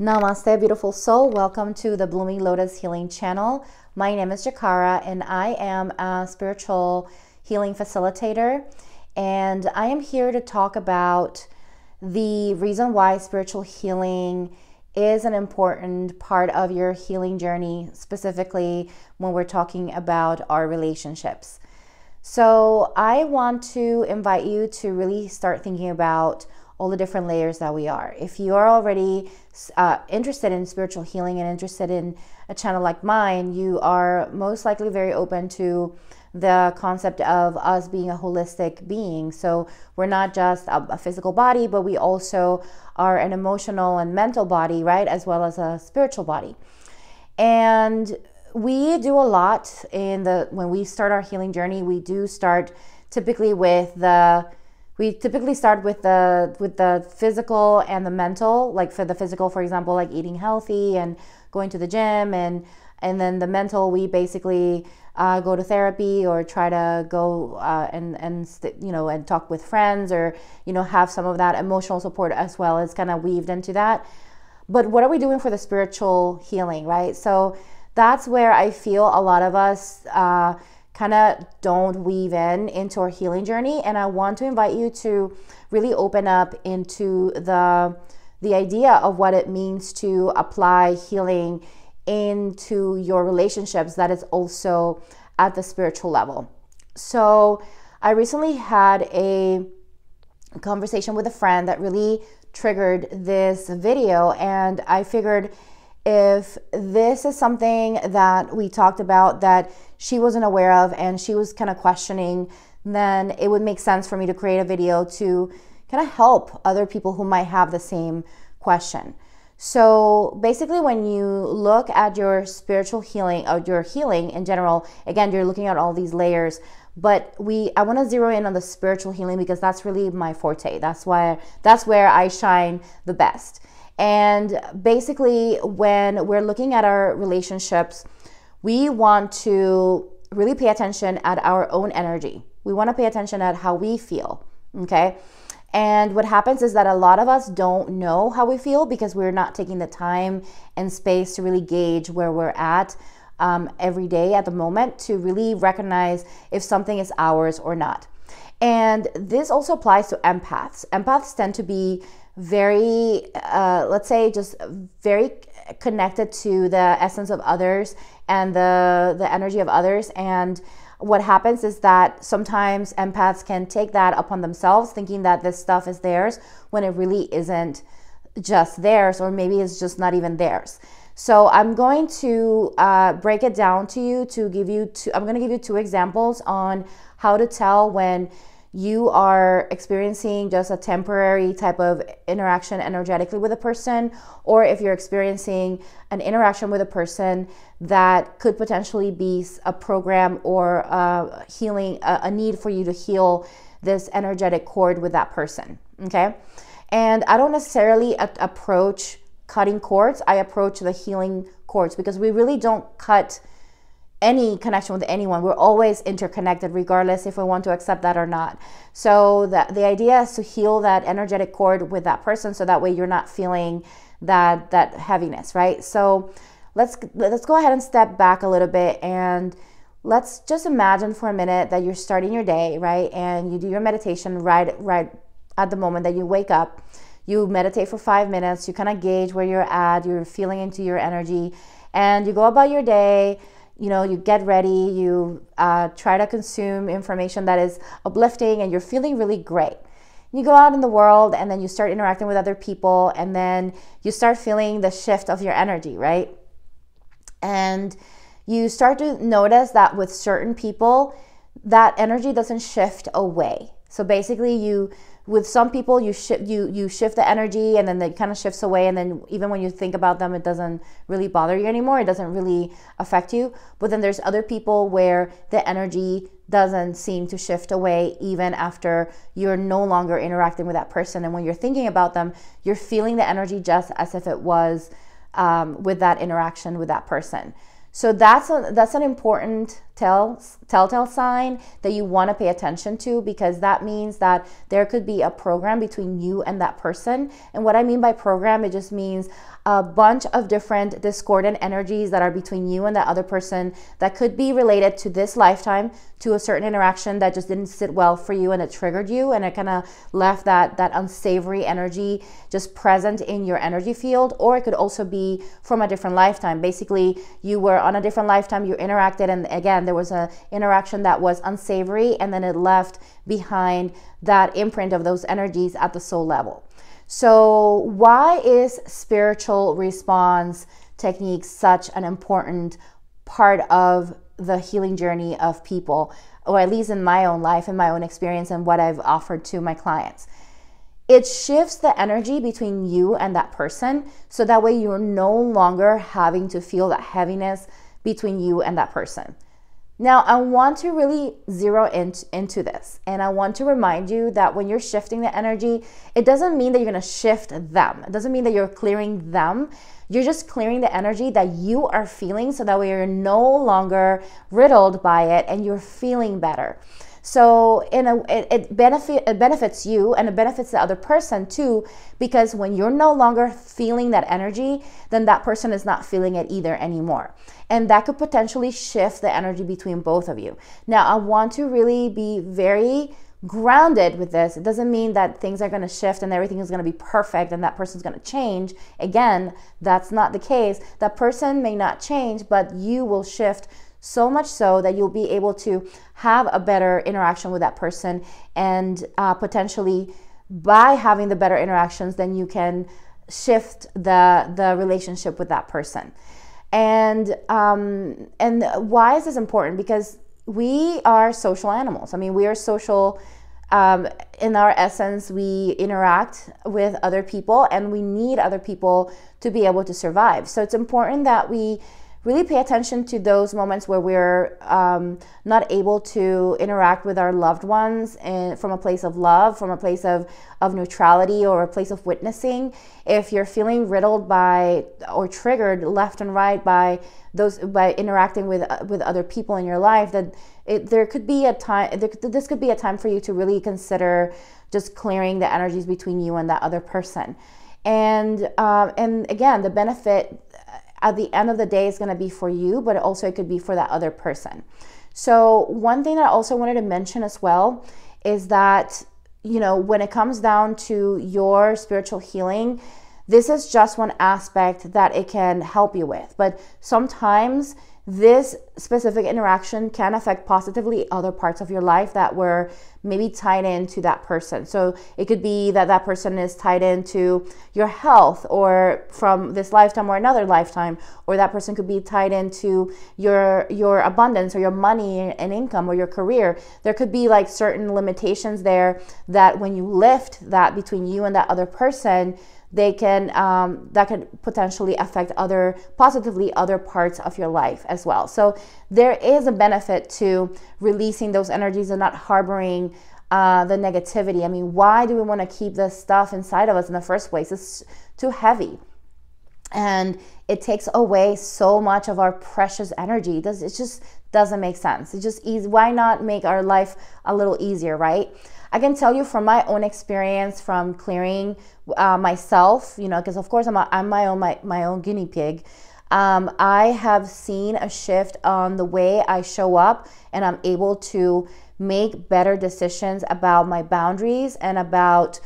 Namaste, beautiful soul. Welcome to the Blooming Lotus Healing Channel. My name is Jakara and I am a spiritual healing facilitator. And I am here to talk about the reason why spiritual healing is an important part of your healing journey, specifically when we're talking about our relationships. So I want to invite you to really start thinking about all the different layers that we are. If you are already interested in spiritual healing and interested in a channel like mine, you are most likely very open to the concept of us being a holistic being. So we're not just a physical body, but we also are an emotional and mental body, right? As well as a spiritual body. And we do a lot when we start our healing journey. We do start typically we typically start with the physical and the mental. Like for the physical, for example, like eating healthy and going to the gym, and then the mental, we basically go to therapy or try to go and talk with friends, or have some of that emotional support as well. It's kind of weaved into that. But what are we doing for the spiritual healing, right? So that's where I feel a lot of us kind of don't weave into our healing journey. And I want to invite you to really open up into the idea of what it means to apply healing into your relationships that is also at the spiritual level. So I recently had a conversation with a friend that really triggered this video, and I figured if this is something that we talked about that she wasn't aware of and she was kind of questioning, then it would make sense for me to create a video to kind of help other people who might have the same question. So basically, when you look at your spiritual healing or your healing in general, again, you're looking at all these layers, but I want to zero in on the spiritual healing because that's really my forte. That's where I shine the best. And basically, when we're looking at our relationships, we want to really pay attention at our own energy. We want to pay attention at how we feel, okay? And what happens is that a lot of us don't know how we feel because we're not taking the time and space to really gauge where we're at every day at the moment to really recognize if something is ours or not. And this also applies to empaths. Empaths tend to be very, let's say, just very connected to the essence of others and the energy of others. And what happens is that sometimes empaths can take that upon themselves, thinking that this stuff is theirs when it really isn't just theirs, or maybe it's just not even theirs. So I'm going to break it down to you to give you I'm going to give you two examples on how to tell when you are experiencing just a temporary type of interaction energetically with a person, or if you're experiencing an interaction with a person that could potentially be a program or a need for you to heal this energetic cord with that person, okay? And I don't necessarily approach cutting cords. I approach the healing cords because we really don't cut any connection with anyone. We're always interconnected, regardless if we want to accept that or not. So the idea is to heal that energetic cord with that person, so that way you're not feeling that heaviness, right? So let's go ahead and step back a little bit, and let's just imagine for a minute that you're starting your day, right? And you do your meditation right at the moment that you wake up. You meditate for 5 minutes. You kind of gauge where you're at. You're feeling into your energy, and you go about your day. You get ready, you try to consume information that is uplifting, and you're feeling really great. You go out in the world, and then you start interacting with other people, and then you start feeling the shift of your energy, right? And you start to notice that with certain people, that energy doesn't shift away. So basically, with some people, you shift the energy, and then it kind of shifts away, and then even when you think about them, it doesn't really bother you anymore. It doesn't really affect you. But then there's other people where the energy doesn't seem to shift away even after you're no longer interacting with that person. And when you're thinking about them, you're feeling the energy just as if it was with that interaction with that person. So that's an important telltale sign that you want to pay attention to, because that means that there could be a program between you and that person. And what I mean by program, it just means a bunch of different discordant energies that are between you and that other person that could be related to this lifetime, to a certain interaction that just didn't sit well for you and it triggered you and it kind of left that unsavory energy just present in your energy field. Or it could also be from a different lifetime. Basically, you were on a different lifetime, you interacted, and again, there was an interaction that was unsavory, and then it left behind that imprint of those energies at the soul level. So why is spiritual response techniques such an important part of the healing journey of people, or at least in my own life, in my own experience, and what I've offered to my clients? It shifts the energy between you and that person, so that way you're no longer having to feel that heaviness between you and that person. Now, I want to really zero into this, and I want to remind you that when you're shifting the energy, it doesn't mean that you're going to shift them. It doesn't mean that you're clearing them. You're just clearing the energy that you are feeling, so that way you're no longer riddled by it and you're feeling better. So it benefits you, and it benefits the other person too, because when you're no longer feeling that energy, then that person is not feeling it either anymore. And that could potentially shift the energy between both of you. Now, I want to really be very grounded with this. It doesn't mean that things are going to shift and everything is going to be perfect and that person's going to change. Again, that's not the case. That person may not change, but you will shift so much so that you'll be able to have a better interaction with that person, and potentially by having the better interactions, then you can shift the relationship with that person. And why is this important? Because we are social animals. I mean, we are social. In our essence, we interact with other people, and we need other people to be able to survive. So it's important that we really pay attention to those moments where we're not able to interact with our loved ones from a place of love, from a place of neutrality, or a place of witnessing. If you're feeling riddled by or triggered left and right by interacting with other people in your life, that there could be a time. This could be a time for you to really consider just clearing the energies between you and that other person. And again, the benefit at the end of the day is going to be for you, but also it could be for that other person. So one thing that I also wanted to mention as well is that, you know, when it comes down to your spiritual healing, this is just one aspect that it can help you with. But sometimes this specific interaction can affect positively other parts of your life that were maybe tied into that person. So it could be that that person is tied into your health, or from this lifetime or another lifetime, or that person could be tied into your abundance, or your money and income, or your career. There could be like certain limitations there that when you lift that between you and that other person, they can that could potentially affect positively other parts of your life as well. So there is a benefit to releasing those energies and not harboring the negativity. I mean, why do we want to keep this stuff inside of us in the first place? It's too heavy, and it takes away so much of our precious energy. It just doesn't make sense. It's just easy. Why not make our life a little easier, right? I can tell you from my own experience from clearing myself, you know, because of course I'm my own guinea pig. I have seen a shift on the way I show up, and I'm able to make better decisions about my boundaries and about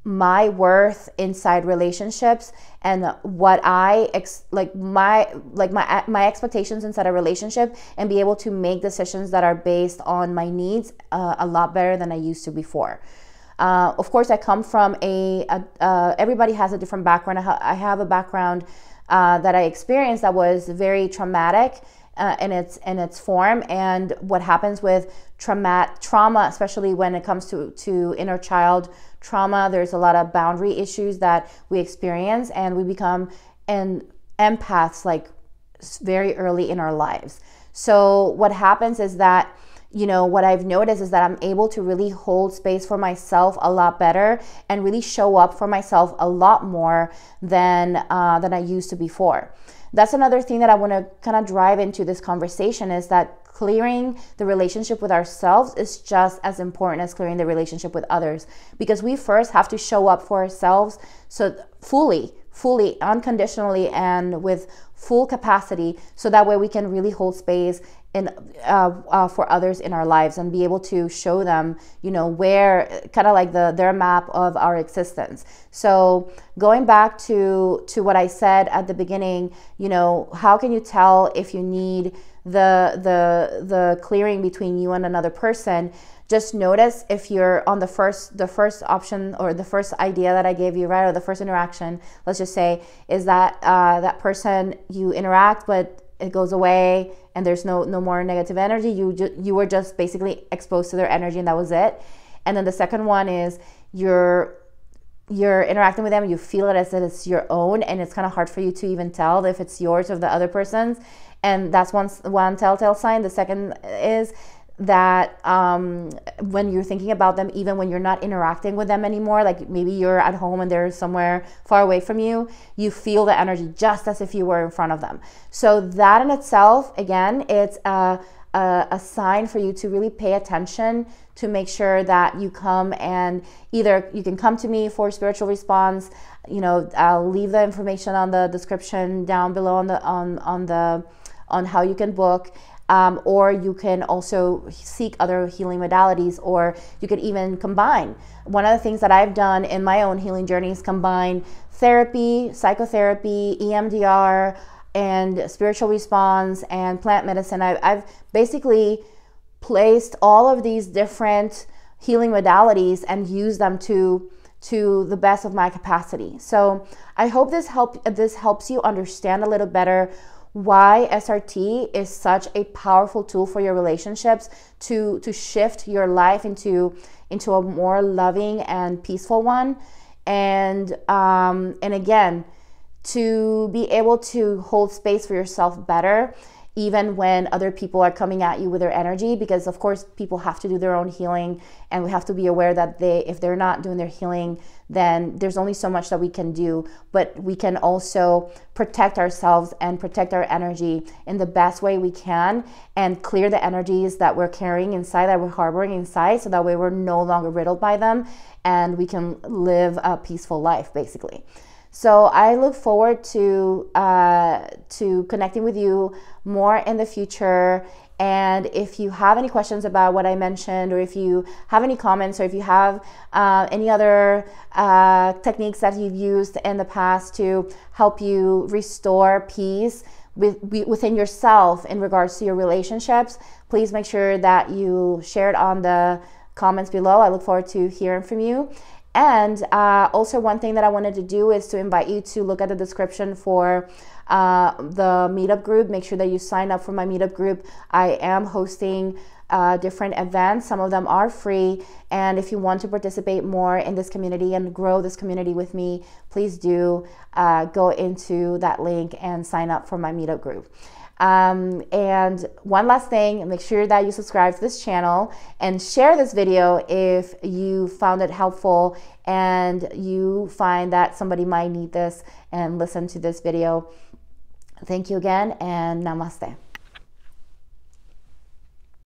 my worth inside relationships, and what my expectations inside a relationship, and be able to make decisions that are based on my needs a lot better than I used to before. Of course, I come from everybody has a different background. I have a background that I experienced that was very traumatic in its form. And what happens with trauma, especially when it comes to inner child trauma, there's a lot of boundary issues that we experience, and we become empaths like very early in our lives. So what happens is that you know, what I've noticed is that I'm able to really hold space for myself a lot better and really show up for myself a lot more than I used to before. That's another thing that I want to kind of drive into this conversation, is that clearing the relationship with ourselves is just as important as clearing the relationship with others, because we first have to show up for ourselves so fully, unconditionally, and with full capacity, so that way we can really hold space in for others in our lives and be able to show them, you know, where kind of like their map of our existence. So going back to what I said at the beginning, you know, how can you tell if you need the clearing between you and another person? Just notice if you're on the first option, or the first idea that I gave you, right, or the first interaction, let's just say, is that that person, you interact, but it goes away and there's no more negative energy. You were just basically exposed to their energy, and that was it. And then the second one is you're interacting with them, you feel it as if it's your own, and it's kind of hard for you to even tell if it's yours or the other person's. And that's one telltale sign. The second is that when you're thinking about them, even when you're not interacting with them anymore, like maybe you're at home and they're somewhere far away from you, you feel the energy just as if you were in front of them. So that in itself, again, it's a sign for you to really pay attention, to make sure that you come, and either you can come to me for spiritual response. You know, I'll leave the information on the description down below on how you can book. Or you can also seek other healing modalities, or you could even combine. One of the things that I've done in my own healing journey is combine therapy, psychotherapy, EMDR, and spiritual response, and plant medicine. I've basically placed all of these different healing modalities and used them to the best of my capacity. So I hope this helps you understand a little better why SRT is such a powerful tool for your relationships, to shift your life into a more loving and peaceful one, and again, to be able to hold space for yourself better, even when other people are coming at you with their energy, because of course people have to do their own healing, and we have to be aware that if they're not doing their healing, then there's only so much that we can do. But we can also protect ourselves and protect our energy in the best way we can, and clear the energies that we're carrying inside, that we're harboring inside, so that way we're no longer riddled by them, and we can live a peaceful life, basically. So I look forward to connecting with you more in the future. And if you have any questions about what I mentioned, or if you have any comments, or if you have any other techniques that you've used in the past to help you restore peace within yourself in regards to your relationships, please make sure that you share it on the comments below. I look forward to hearing from you. And also, one thing that I wanted to do is to invite you to look at the description for the meetup group. Make sure that you sign up for my meetup group. I am hosting different events. Some of them are free. And if you want to participate more in this community and grow this community with me, please do go into that link and sign up for my meetup group. And one last thing, make sure that you subscribe to this channel and share this video if you found it helpful and you find that somebody might need this and listen to this video. Thank you again, and namaste.